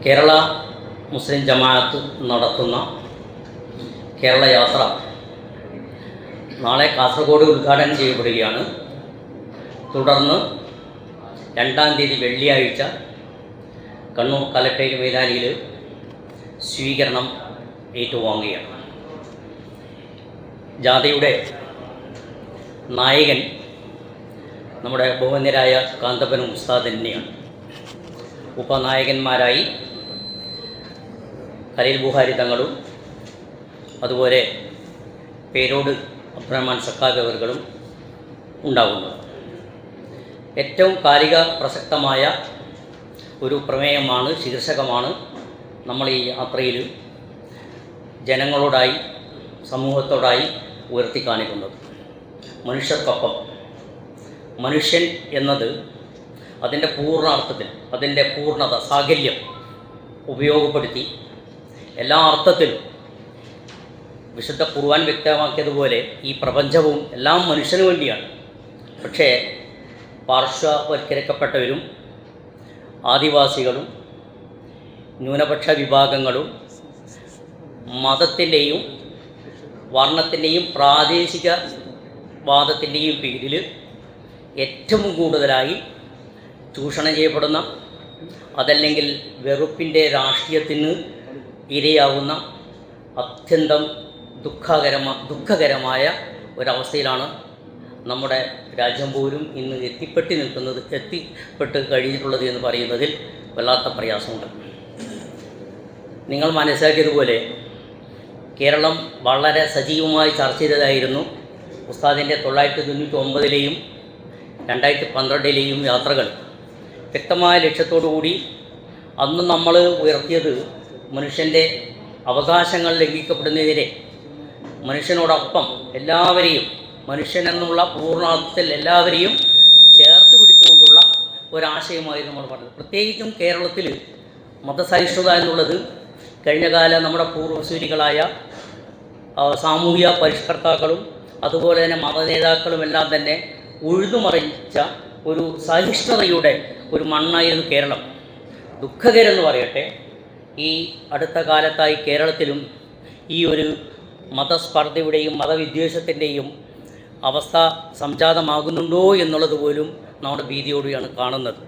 കേരള മുസ്ലിം ജമാഅത്ത് നടത്തുന്ന കേരള യാത്ര നാളെ കാസർഗോഡ് ഉദ്ഘാടനം ചെയ്യപ്പെടുകയാണ്. തുടർന്ന് 2-ാം തീയതി വെള്ളിയാഴ്ച കണ്ണൂർ കലക്ടറേറ്റ് മൈതാനിയിൽ സ്വീകരണം ഏറ്റുവാങ്ങുകയാണ്. ജാഥയുടെ നായകൻ നമ്മുടെ ബഹുമാന്യരായ കാന്തപുരം ഉസ്താദ് തന്നെയാണ്. ഉപനായകന്മാരായി ഖലീൽ ബുഖാരി തങ്ങളും അതുപോലെ പേരോട് അബ്ദുറഹ്മാൻ സഖാഫി അവர்களுം ഉണ്ടാകുന്നു. ഏറ്റവും കാലിക പ്രസക്തമായ ഒരു പ്രമേയമാണ്, ശീർഷകമാണ് നമ്മൾ ഈ യാത്രയിൽ ജനങ്ങളോടായി, സമൂഹത്തോടായി ഉയർത്തിക്കാണിക്കുന്നത്. മനുഷ്യർക്കൊപ്പം. മനുഷ്യൻ എന്നത് അതിൻ്റെ പൂർണ്ണാർത്ഥത്തിൽ, അതിൻ്റെ പൂർണ്ണത, സാകല്യം ഉപയോഗപ്പെടുത്തി എല്ലാ അർത്ഥത്തിലും വിശുദ്ധ ഖുർആൻ വ്യക്തമാക്കിയതുപോലെ ഈ പ്രപഞ്ചവും എല്ലാം മനുഷ്യന് വേണ്ടിയാണ്. പക്ഷേ പാർശ്വവൽക്കരിക്കപ്പെട്ടവരും ആദിവാസികളും ന്യൂനപക്ഷ വിഭാഗങ്ങളും മതത്തിൻ്റെയും വർണ്ണത്തിൻ്റെയും പ്രാദേശിക വാദത്തിൻ്റെയും പേരിൽ ഏറ്റവും കൂടുതലായി ചൂഷണം ചെയ്യപ്പെടുന്ന, അതല്ലെങ്കിൽ വെറുപ്പിൻ്റെ രാഷ്ട്രീയത്തിന് ഇരയാവുന്ന അത്യന്തം ദുഃഖകരമായ ഒരവസ്ഥയിലാണ് നമ്മുടെ രാജ്യം പോലും ഇന്ന് എത്തിപ്പെട്ട് കഴിഞ്ഞിട്ടുള്ളത് എന്ന് പറയുന്നതിൽ വല്ലാത്ത പ്രയാസമുണ്ട്. നിങ്ങൾ മനസ്സിലാക്കിയതുപോലെ കേരളം വളരെ സജീവമായി ചർച്ച ചെയ്തതായിരുന്നു ഉസ്താദിൻ്റെ 1999-ലെയും 2012-ലെയും യാത്രകൾ. വ്യക്തമായ ലക്ഷ്യത്തോടുകൂടി അന്ന് നമ്മൾ ഉയർത്തിയത് മനുഷ്യൻ്റെ അവകാശങ്ങൾ ലംഘിക്കപ്പെടുന്നതിനെ മനുഷ്യനോടൊപ്പം എല്ലാവരെയും, മനുഷ്യനെന്നുള്ള പൂർണ്ണാർത്ഥത്തിൽ എല്ലാവരെയും ചേർത്ത് പിടിച്ചുകൊണ്ടുള്ള ഒരാശയമായി നമ്മൾ പറഞ്ഞത്. പ്രത്യേകിച്ചും കേരളത്തിൽ മതസഹിഷ്ണുത എന്നുള്ളത് കഴിഞ്ഞകാല നമ്മുടെ പൂർവ്വസൂരികളായ സാമൂഹ്യ പരിഷ്കർത്താക്കളും അതുപോലെ തന്നെ മതനേതാക്കളുമെല്ലാം തന്നെ ഉഴുതുമറിച്ച ഒരു സഹിഷ്ണുതയുടെ ഒരു മണ്ണായിരുന്നു കേരളം. ദുഃഖകരെന്ന് പറയട്ടെ, ഈ അടുത്ത കാലത്തായി കേരളത്തിലും ഈ ഒരു മതസ്പർദ്ധയുടെയും മതവിദ്വേഷത്തിൻ്റെയും അവസ്ഥ സംജാതമാകുന്നുണ്ടോ എന്നുള്ളത് പോലും നമ്മുടെ ഭീതിയോടെയാണ് കാണുന്നത്.